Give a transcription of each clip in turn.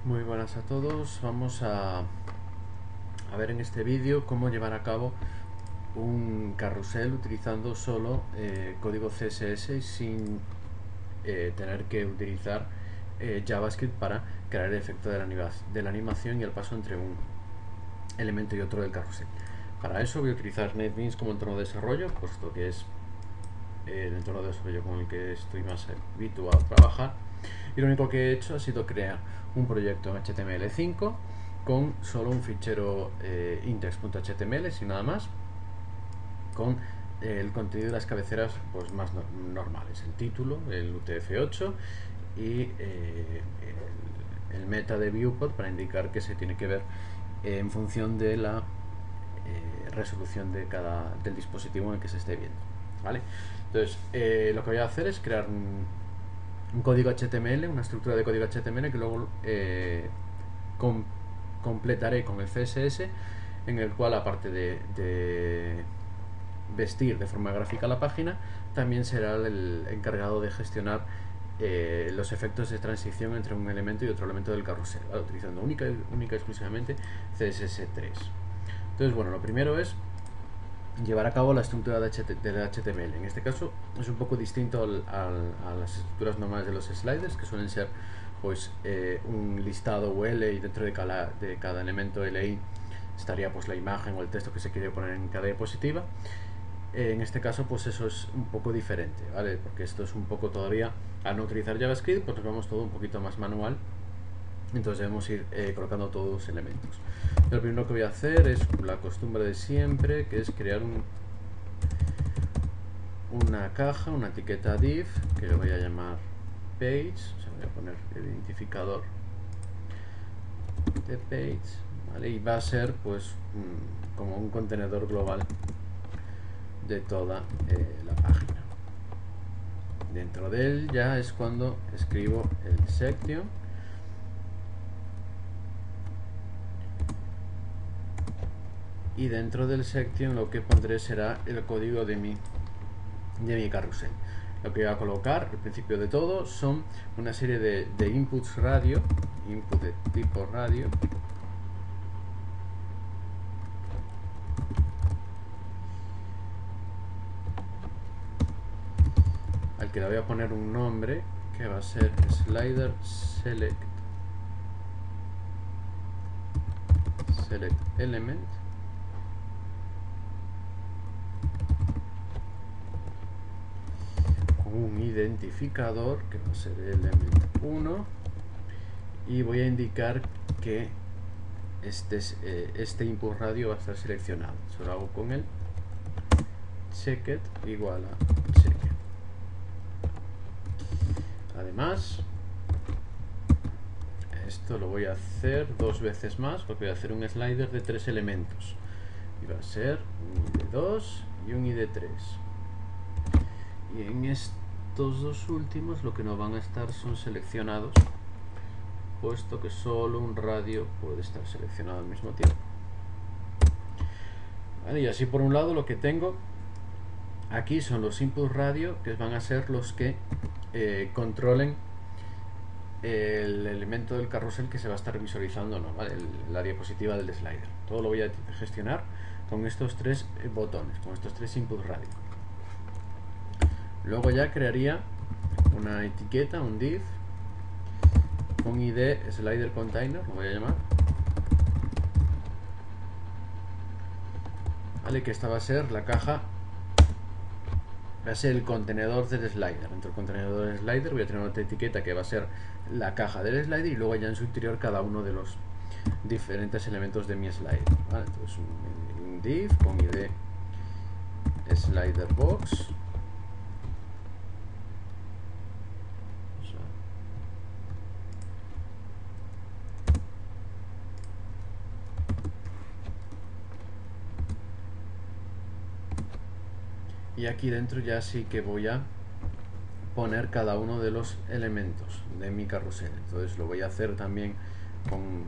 Muy buenas a todos. Vamos a ver en este vídeo cómo llevar a cabo un carrusel utilizando solo código CSS sin tener que utilizar JavaScript para crear el efecto de la animación y el paso entre un elemento y otro del carrusel. Para eso voy a utilizar NetBeans como entorno de desarrollo, puesto que es el entorno de desarrollo con el que estoy más habituado a trabajar. Y lo único que he hecho ha sido crear un proyecto en HTML5 con solo un fichero index.html sin nada más, con el contenido de las cabeceras pues más normales, el título, el UTF-8 y el meta de viewport para indicar que se tiene que ver en función de la resolución del dispositivo en el que se esté viendo, ¿vale? Entonces lo que voy a hacer es crear un código HTML, una estructura de código HTML que luego completaré con el CSS, en el cual, aparte de vestir de forma gráfica la página, también será el encargado de gestionar los efectos de transición entre un elemento y otro elemento del carrusel, ¿vale? Utilizando única y exclusivamente CSS3. Entonces, bueno, lo primero es llevar a cabo la estructura del HTML. En este caso es un poco distinto a las estructuras normales de los sliders, que suelen ser pues un listado UL, y dentro de cada elemento LI estaría pues la imagen o el texto que se quiere poner en cada diapositiva. En este caso pues eso es un poco diferente, ¿vale? Porque esto es un poco todavía, al no utilizar JavaScript, pues nos vamos todo un poquito más manual. Entonces debemos ir colocando todos los elementos. Lo primero que voy a hacer es la costumbre de siempre, que es crear una caja, una etiqueta div, que le voy a llamar page, o sea, voy a poner el identificador de page, ¿vale? Y va a ser pues como un contenedor global de toda la página. Dentro de él ya es cuando escribo el section, y dentro del section lo que pondré será el código de mi carrusel. Lo que voy a colocar al principio de todo son una serie de inputs radio, input de tipo radio, al que le voy a poner un nombre que va a ser slider select element, con un identificador que va a ser element1, y voy a indicar que este input radio va a estar seleccionado. Eso lo hago con el checked igual a checked. Además, esto lo voy a hacer dos veces más, porque voy a hacer un slider de 3 elementos, y va a ser un id2 y un id3. Y en estos dos últimos lo que no van a estar son seleccionados, puesto que solo un radio puede estar seleccionado al mismo tiempo. Vale, y así por un lado lo que tengo aquí son los inputs radio, que van a ser los que controlen el elemento del carrusel que se va a estar visualizando, ¿no? ¿Vale? La diapositiva del slider. Todo lo voy a gestionar con estos 3 botones, con estos 3 inputs radio. Luego ya crearía una etiqueta, un div, con id slider container, lo voy a llamar, ¿vale? Que esta va a ser la caja, va a ser el contenedor del slider. Dentro del contenedor del slider voy a tener otra etiqueta que va a ser la caja del slider, y luego ya en su interior cada uno de los diferentes elementos de mi slider, ¿vale? Entonces un div con id slider box, y aquí dentro ya sí que voy a poner cada uno de los elementos de mi carrusel. Entonces lo voy a hacer también con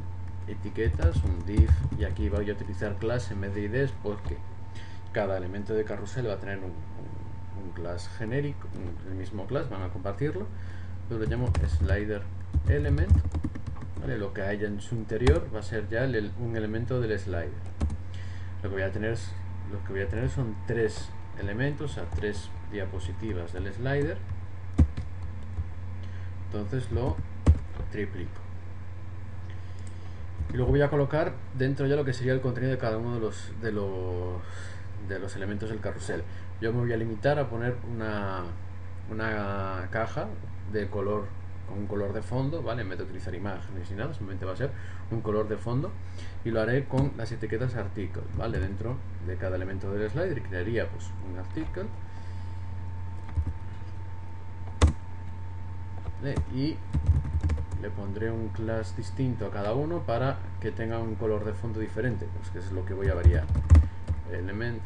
etiquetas, un div, y aquí voy a utilizar class en vez de IDs, porque cada elemento de carrusel va a tener un class genérico, el mismo class, van a compartirlo. Yo lo llamo slider element, ¿vale? Lo que haya en su interior va a ser ya un elemento del slider. Lo que voy a tener son 3 elementos, o sea, 3 diapositivas del slider. Entonces lo triplico. Y luego voy a colocar dentro ya lo que sería el contenido de cada uno de los elementos del carrusel. Yo me voy a limitar a poner una caja de color, con un color de fondo, ¿vale? En vez de utilizar imágenes ni nada, simplemente va a ser un color de fondo, y lo haré con las etiquetas article, ¿vale? Dentro de cada elemento del slider crearía pues un article, ¿vale? Y le pondré un class distinto a cada uno para que tenga un color de fondo diferente, pues que es lo que voy a variar. Element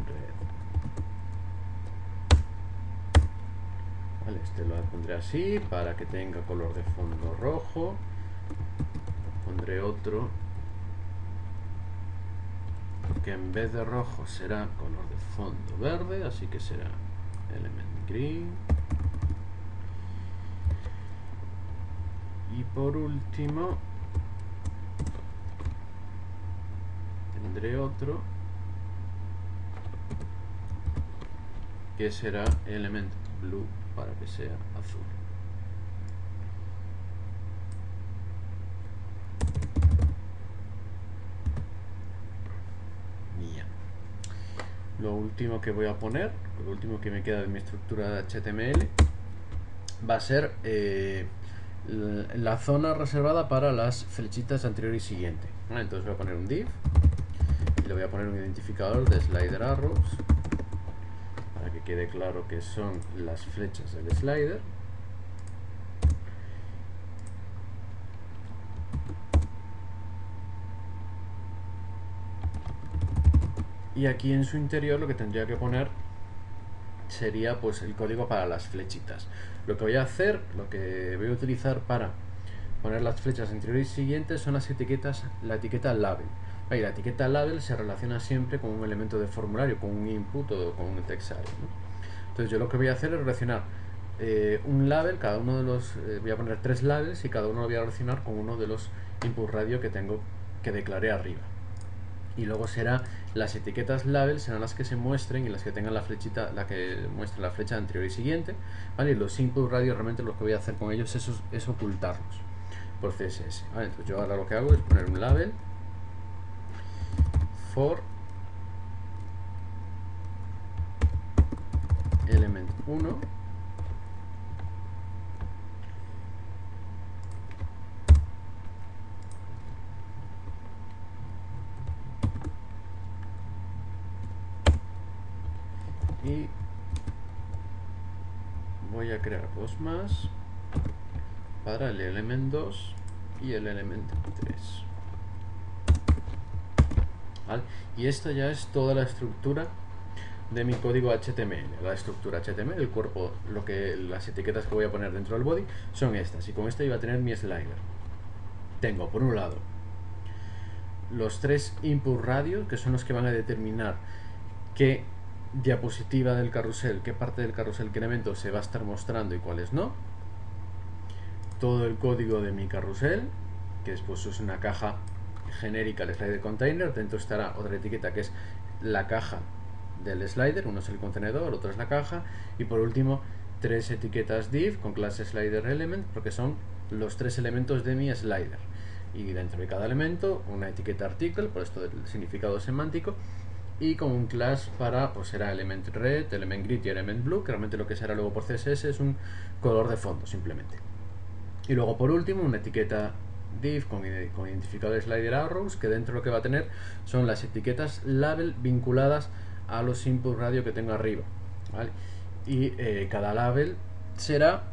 red. Vale, este lo pondré así para que tenga color de fondo rojo. Pondré otro que en vez de rojo será color de fondo verde, así que será element green. Y por último tendré otro que será element blue para que sea azul. Y ya. Lo último que voy a poner, lo último que me queda de mi estructura de HTML, va a ser la zona reservada para las flechitas anterior y siguiente. Entonces voy a poner un div y le voy a poner un identificador de slider arrows para que quede claro que son las flechas del slider. Y aquí en su interior lo que tendría que poner sería pues el código para las flechitas. Lo que voy a hacer, lo que voy a utilizar para poner las flechas anteriores y siguientes son las etiquetas, la etiqueta label. La etiqueta label se relaciona siempre con un elemento de formulario, con un input o con un text array, ¿no? Entonces yo lo que voy a hacer es relacionar un label, cada uno de los, voy a poner 3 labels y cada uno lo voy a relacionar con uno de los input radio que tengo, que declaré arriba. Y luego será las etiquetas label serán las que se muestren y las que tengan la flechita, la que muestre la flecha anterior y siguiente, ¿vale? Y los input radio realmente lo que voy a hacer con ellos es ocultarlos por CSS, ¿vale? Entonces yo ahora lo que hago es poner un label for element 1 y voy a crear dos más para el element 2 y el element 3, ¿vale? Y esto ya es toda la estructura de mi código HTML. La estructura HTML, el cuerpo, las etiquetas que voy a poner dentro del body son estas, y con esto iba a tener mi slider. Tengo por un lado los 3 input radio, que son los que van a determinar qué diapositiva del carrusel, qué parte del carrusel, qué elemento se va a estar mostrando y cuáles no. Todo el código de mi carrusel, que después es una caja genérica, el slider container. Dentro estará otra etiqueta que es la caja del slider, uno es el contenedor, otro es la caja, y por último 3 etiquetas div con clase slider element, porque son los 3 elementos de mi slider, y dentro de cada elemento una etiqueta article, por esto del significado semántico, y con un class para, pues será element red, element grid y element blue, que realmente lo que será luego por CSS es un color de fondo simplemente. Y luego por último una etiqueta div con identificador de slider arrows, que dentro lo que va a tener son las etiquetas label vinculadas a los input radio que tengo arriba, ¿vale? Y cada label será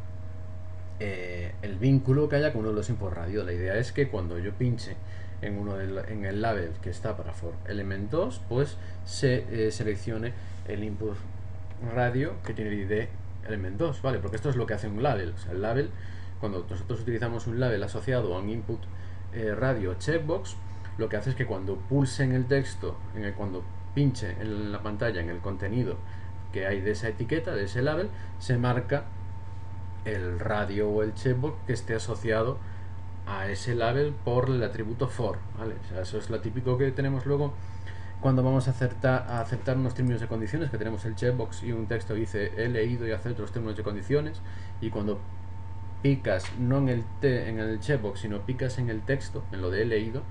el vínculo que haya con uno de los input radio. La idea es que cuando yo pinche en el label que está para for element 2, pues se seleccione el input radio que tiene el ID element 2, ¿vale? Porque esto es lo que hace un label. O sea, el label, cuando nosotros utilizamos un label asociado a un input radio checkbox, lo que hace es que cuando pulse en el texto, cuando pinche en la pantalla en el contenido que hay de esa etiqueta, de ese label, se marca el radio o el checkbox que esté asociado a ese label por el atributo for, ¿vale? O sea, eso es lo típico que tenemos luego cuando vamos a aceptar unos términos de condiciones, que tenemos el checkbox y un texto que dice he leído y acepto los términos de condiciones, y cuando picas no en el checkbox, sino picas en el texto, en lo de he leído,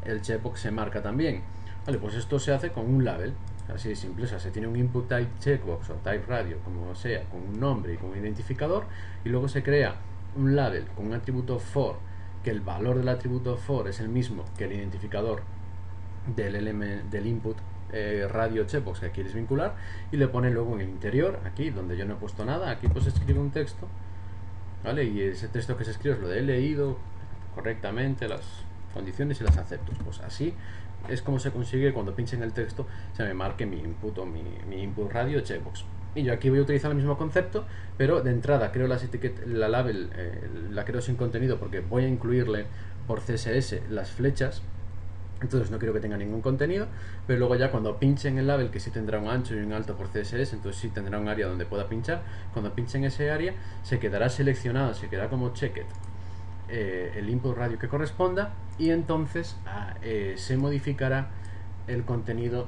el checkbox se marca también. Vale, pues esto se hace con un label, así de simple. O sea, se tiene un input type checkbox o type radio, como sea, con un nombre y con un identificador, y luego se crea un label con un atributo for, que el valor del atributo for es el mismo que el identificador del input radio checkbox que quieres vincular, y le pone luego en el interior, aquí donde yo no he puesto nada, aquí pues escribe un texto, ¿vale? Y ese texto que se escribe es lo de he leído correctamente las condiciones y las acepto. Pues así es como se consigue cuando pinche en el texto se me marque mi input o mi input radio checkbox. Y yo aquí voy a utilizar el mismo concepto, pero de entrada creo la label, la creo sin contenido porque voy a incluirle por CSS las flechas. Entonces no quiero que tenga ningún contenido, pero luego ya cuando pinche en el label, que sí tendrá un ancho y un alto por CSS, entonces sí tendrá un área donde pueda pinchar. Cuando pinche en ese área se quedará seleccionado, se quedará como checked el input radio que corresponda, y entonces se modificará el contenido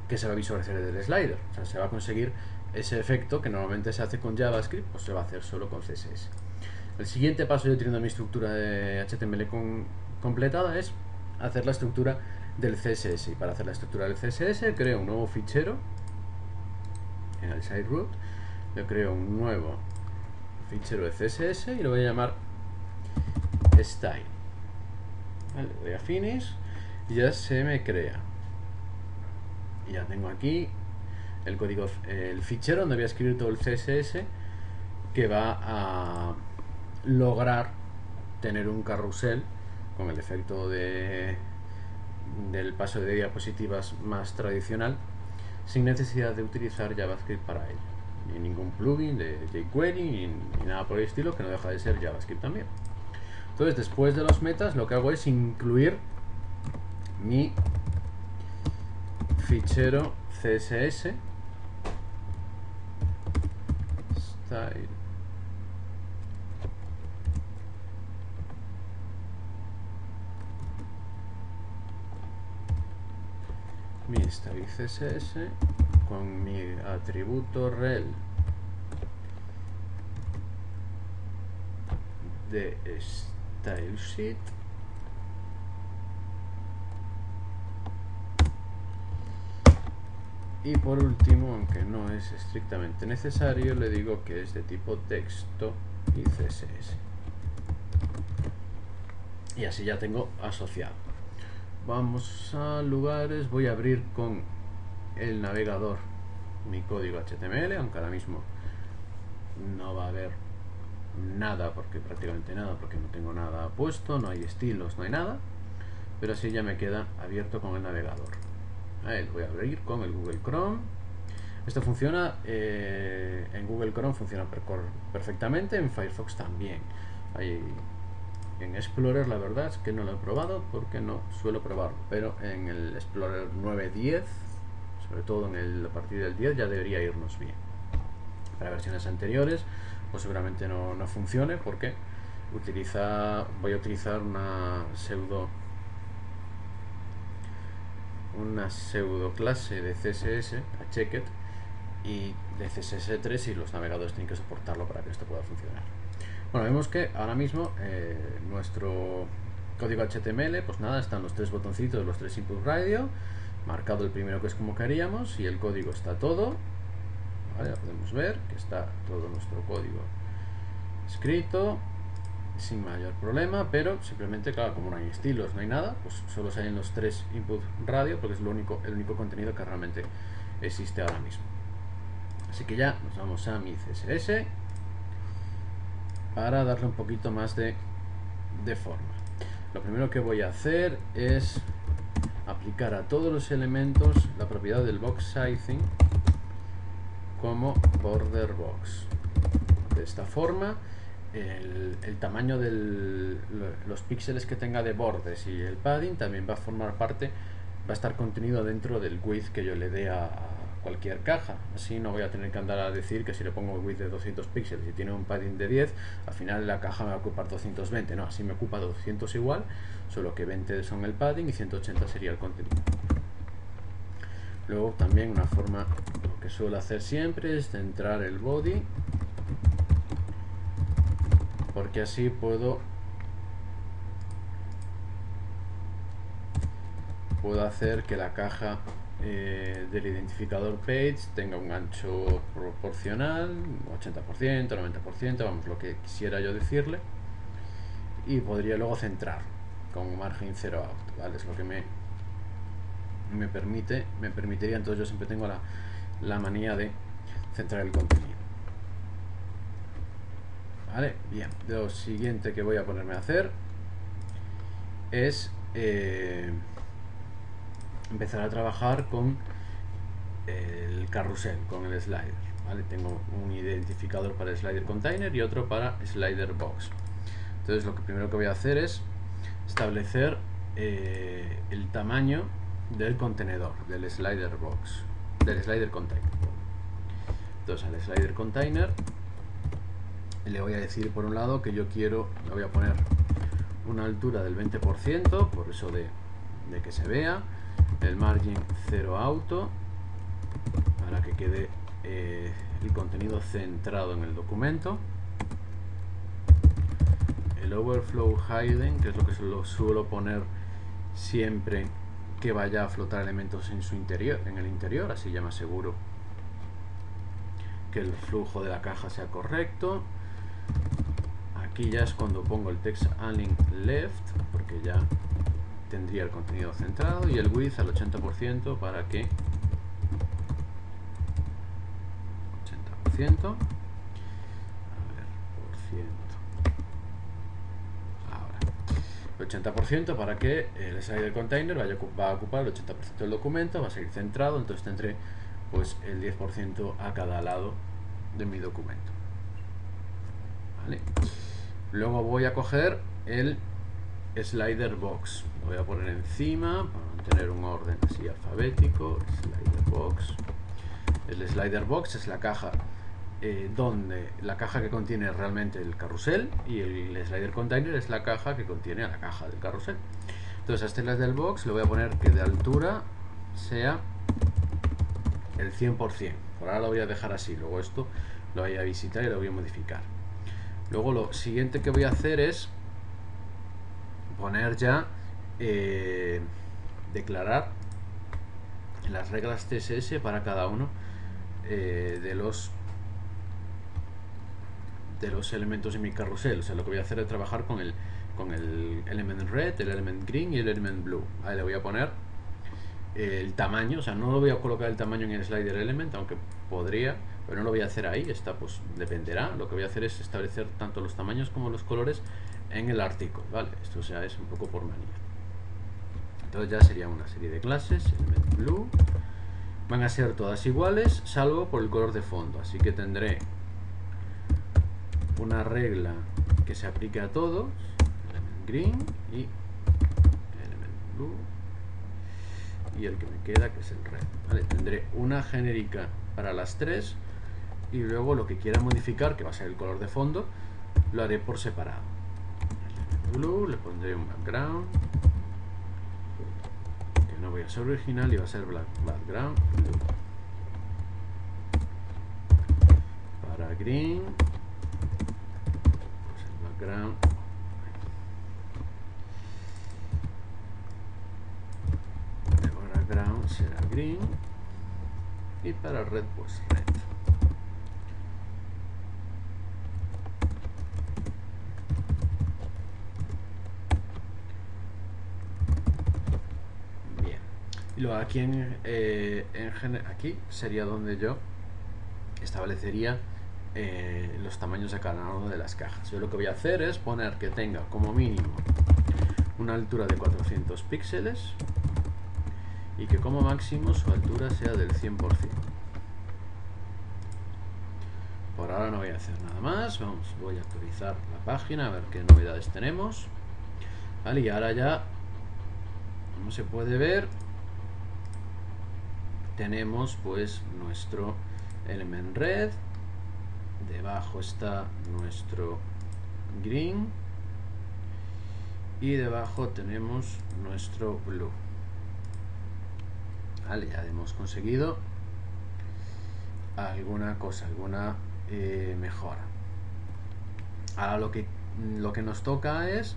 que se va a visualizar del slider. O sea, se va a conseguir ese efecto que normalmente se hace con JavaScript, pues se va a hacer solo con CSS. El siguiente paso, yo teniendo mi estructura de HTML completada, es hacer la estructura del CSS. Y para hacer la estructura del CSS creo un nuevo fichero en el side root, le creo un nuevo fichero de CSS y lo voy a llamar style. Vale, le doy a finish y ya se me crea. Y ya tengo aquí el código, el fichero donde voy a escribir todo el CSS, que va a lograr tener un carrusel con el efecto del paso de diapositivas más tradicional, sin necesidad de utilizar JavaScript para ello, ni ningún plugin de jQuery ni nada por el estilo, que no deja de ser JavaScript también. Entonces, después de los metas, lo que hago es incluir mi fichero CSS style mi style CSS con mi atributo rel de style sheet, y por último, aunque no es estrictamente necesario, le digo que es de tipo texto y CSS, y así ya tengo asociado. Vamos a lugares, voy a abrir con el navegador mi código HTML, aunque ahora mismo no va a haber nada, porque prácticamente nada, porque no tengo nada puesto, no hay estilos, no hay nada, pero así ya me queda abierto con el navegador. Ahí lo voy a abrir con el Google Chrome. Esto funciona en Google Chrome, funciona perfectamente, en Firefox también. En Explorer la verdad es que no lo he probado porque no suelo probarlo, pero en el Explorer 9.10, sobre todo a partir del 10, ya debería irnos bien. Para versiones anteriores pues seguramente no funcione, porque voy a utilizar una pseudo clase de CSS, a checked, y de CSS3, y los navegadores tienen que soportarlo para que esto pueda funcionar. Bueno, vemos que ahora mismo nuestro código HTML, pues nada, están los tres botoncitos, los tres input radio, marcado el primero que es como queríamos, y el código está todo. Vale, ya podemos ver que está todo nuestro código escrito sin mayor problema, pero simplemente, claro, como no hay estilos, no hay nada, pues solo salen los tres input radio, porque es el único contenido que realmente existe ahora mismo. Así que ya nos vamos a mi CSS para darle un poquito más de forma. Lo primero que voy a hacer es aplicar a todos los elementos la propiedad del box sizing como border box. De esta forma, el tamaño de los píxeles que tenga de bordes y el padding también va a formar parte, va a estar contenido dentro del width que yo le dé a cualquier caja. Así no voy a tener que andar a decir que si le pongo width de 200 píxeles y tiene un padding de 10, al final la caja me va a ocupar 220. No, así me ocupa 200 igual, solo que 20 son el padding y 180 sería el contenido. Luego también una forma, lo que suelo hacer siempre es centrar el body, porque así puedo hacer que la caja del identificador page tenga un ancho proporcional, 80%, 90%, vamos, lo que quisiera yo decirle, y podría luego centrar con margen 0 out, ¿vale? Es lo que me permitiría. Entonces yo siempre tengo la manía de centrar el contenido, ¿vale? Bien, lo siguiente que voy a ponerme a hacer es empezar a trabajar con el carrusel, con el slider, ¿vale? Tengo un identificador para slider container y otro para slider box. Entonces lo que primero que voy a hacer es establecer el tamaño del contenedor, del slider box, del slider container. Entonces al slider container le voy a decir por un lado que yo quiero, le voy a poner una altura del 20%, por eso de que se vea, el margin 0 auto, para que quede el contenido centrado en el documento, el overflow hidden, que es lo que suelo poner siempre que vaya a flotar elementos en su interior, en el interior, así ya me aseguro que el flujo de la caja sea correcto. Aquí ya es cuando pongo el text unlink left, porque ya tendría el contenido centrado, y el width al 80% para que 80%, a ver, por ciento, ahora 80% para que el slider container va a ocupar el 80% del documento, va a seguir centrado, entonces tendré pues el 10% a cada lado de mi documento, ¿vale? Luego voy a coger el slider box, lo voy a poner encima para mantener un orden así alfabético. Slider box. El slider box es la caja donde la caja que contiene realmente el carrusel, y el slider container es la caja que contiene a la caja del carrusel. Entonces a este slider box le voy a poner que de altura sea el 100%. Por ahora lo voy a dejar así, luego esto lo voy a visitar y lo voy a modificar. Luego lo siguiente que voy a hacer es poner ya, declarar las reglas CSS para cada uno de los elementos de mi carrusel. O sea, lo que voy a hacer es trabajar con el element red, el element green y el element blue. Ahí le voy a poner el tamaño, o sea, no lo voy a colocar el tamaño en el slider element, aunque podría, pero no lo voy a hacer ahí. Esta pues dependerá. Lo que voy a hacer es establecer tanto los tamaños como los colores en el artículo, ¿vale? Esto, o sea, es un poco por manía. Entonces ya sería una serie de clases, element blue, van a ser todas iguales salvo por el color de fondo, así que tendré una regla que se aplique a todos, element green y element blue, y el que me queda, que es el red, ¿vale? Tendré una genérica para las tres, y luego lo que quiera modificar, que va a ser el color de fondo, lo haré por separado. Element blue, le pondré un background que no voy a ser original y va a ser background blue. Para green, pues el background será green, y para red pues red. Bien, y luego aquí aquí sería donde yo establecería los tamaños de cada una de las cajas. Yo lo que voy a hacer es poner que tenga como mínimo una altura de 400 píxeles y que como máximo su altura sea del 100%. Por ahora no voy a hacer nada más. Voy a actualizar la página a ver qué novedades tenemos, ¿vale? Y ahora ya, como se puede ver, tenemos pues nuestro element red, debajo está nuestro green y debajo tenemos nuestro blue. Vale, ya hemos conseguido alguna cosa, alguna mejora. Ahora lo que nos toca es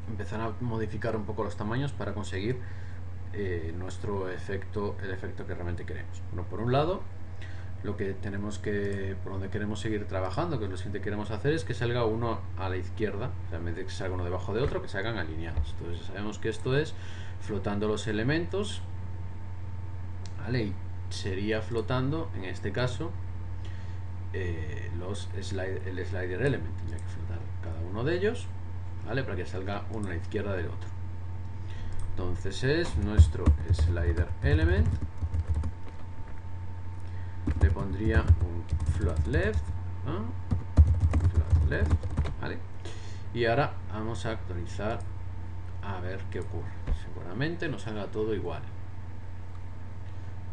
empezar a modificar un poco los tamaños para conseguir nuestro efecto, el efecto que realmente queremos. Bueno, por un lado, lo que tenemos que, por donde queremos seguir trabajando, que es lo siguiente que queremos hacer, es que salga uno a la izquierda, o sea, en vez de que salga uno debajo de otro, que salgan alineados. Entonces sabemos que esto es flotando los elementos, ¿vale? Y sería flotando, en este caso, el slider element. Tendría que flotar cada uno de ellos, ¿vale? Para que salga uno a la izquierda del otro. Entonces es nuestro slider element. Le pondría un float left, ¿vale? Y ahora vamos a actualizar a ver qué ocurre. Seguramente nos haga todo igual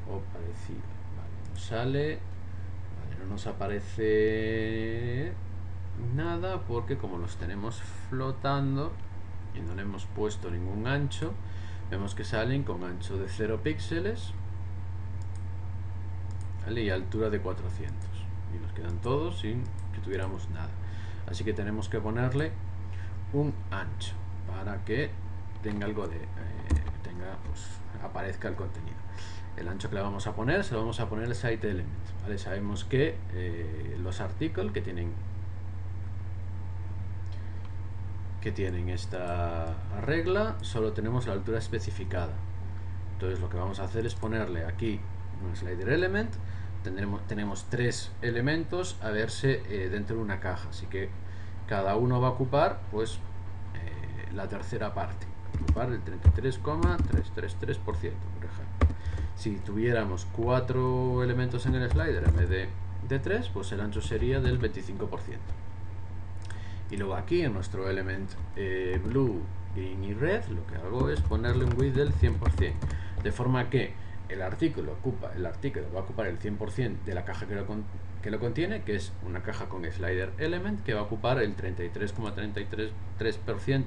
o parecido. Vale, nos sale, vale, no nos aparece nada porque como los tenemos flotando y no le hemos puesto ningún ancho, vemos que salen con ancho de 0 píxeles, ¿vale? Y altura de 400, y nos quedan todos sin que tuviéramos nada. Así que tenemos que ponerle un ancho para que tenga algo de pues, aparezca el contenido. El ancho que le vamos a poner, se lo vamos a poner el site element, ¿vale? Sabemos que los articles que tienen esta regla solo tenemos la altura especificada. Entonces lo que vamos a hacer es ponerle aquí un slider element. Tenemos 3 elementos a verse dentro de una caja, así que cada uno va a ocupar pues la tercera parte, ocupar el 33,333%, por ejemplo. Si tuviéramos 4 elementos en el slider en vez de 3, pues el ancho sería del 25%. Y luego aquí en nuestro element blue, green y red, lo que hago es ponerle un width del 100%, de forma que el artículo va a ocupar el 100% de la caja que lo contiene, que es una caja con slider element, que va a ocupar el 33,333%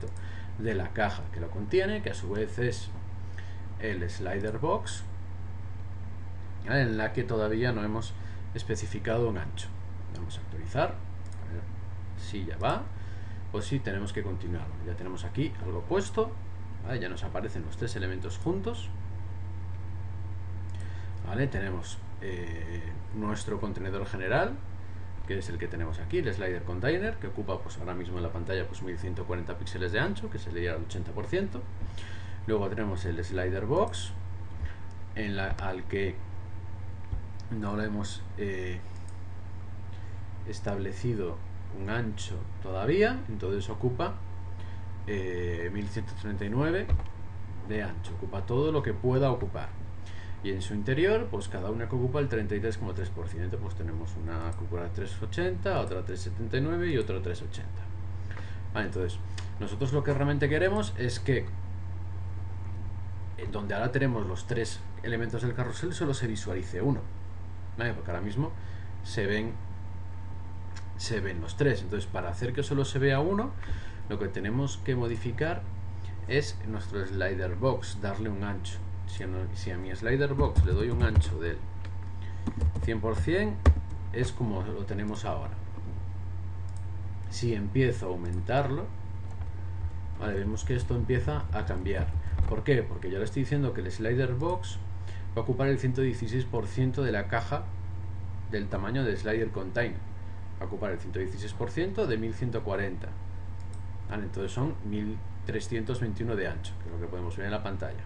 de la caja que lo contiene, que a su vez es el slider box, en la que todavía no hemos especificado un ancho. Vamos a actualizar, a ver si ya va o si tenemos que continuarlo. Ya tenemos aquí algo puesto, ¿vale? Ya nos aparecen los 3 elementos juntos, ¿vale? Tenemos nuestro contenedor general, que es el que tenemos aquí, el slider container, que ocupa pues ahora mismo en la pantalla pues 1140 píxeles de ancho, que sería el 80%. Luego tenemos el slider box, al que no le hemos establecido un ancho todavía, entonces ocupa 1139 de ancho, ocupa todo lo que pueda ocupar. Y en su interior, pues cada una que ocupa el 33,3%. Pues tenemos una que ocupa 380, otra 379 y otra 380. Vale, entonces, nosotros lo que realmente queremos es que donde ahora tenemos los 3 elementos del carrusel solo se visualice uno, ¿vale? Porque ahora mismo se ven los 3. Entonces, para hacer que solo se vea uno, lo que tenemos que modificar es nuestro slider box, darle un ancho. Si a mi slider box le doy un ancho del 100%, es como lo tenemos ahora. Si empiezo a aumentarlo, vale, vemos que esto empieza a cambiar. ¿Por qué? Porque yo le estoy diciendo que el slider box va a ocupar el 116% de la caja del tamaño del slider container. Va a ocupar el 116% de 1140. Vale, entonces son 1321 de ancho, que es lo que podemos ver en la pantalla.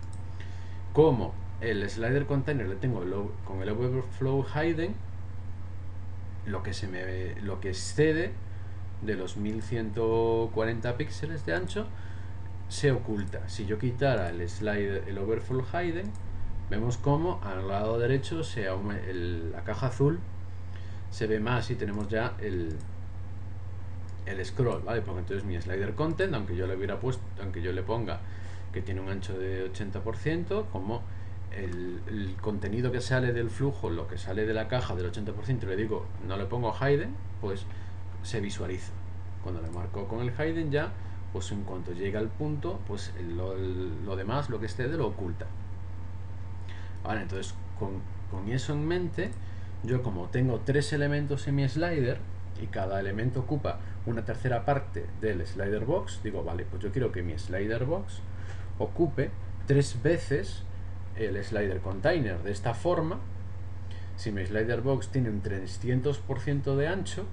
Como el slider container le tengo con el overflow hidden, lo que excede de los 1140 píxeles de ancho se oculta. Si yo quitara el overflow hidden, vemos como al lado derecho la caja azul se ve más y tenemos ya el scroll, ¿vale? Porque entonces mi slider content, aunque yo le ponga que tiene un ancho de 80%, como el contenido que sale del flujo, lo que sale de la caja del 80%, le digo, no le pongo hidden, pues se visualiza. Cuando le marco con el hidden ya, pues en cuanto llega al punto, pues lo demás, lo que esté, lo oculta. Vale, entonces con eso en mente, yo como tengo 3 elementos en mi slider y cada elemento ocupa una tercera parte del slider box, digo, vale, pues yo quiero que mi slider box ocupe 3 veces el slider container. De esta forma, si mi slider box tiene un 300% de ancho,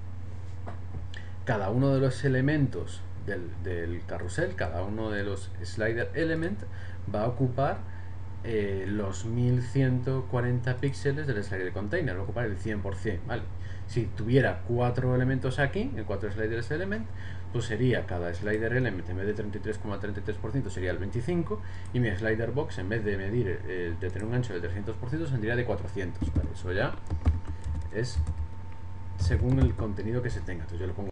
cada uno de los elementos del carrusel, cada uno de los slider element va a ocupar los 1140 píxeles del slider container, va a ocupar el 100%, ¿vale? Si tuviera 4 elementos aquí, en 4 sliders element, pues sería cada slider element, en vez de 33,33%, sería el 25%, y mi slider box, en vez de medir, de tener un ancho de 300%, saldría de 400, ¿vale? Eso ya es según el contenido que se tenga. Entonces yo le pongo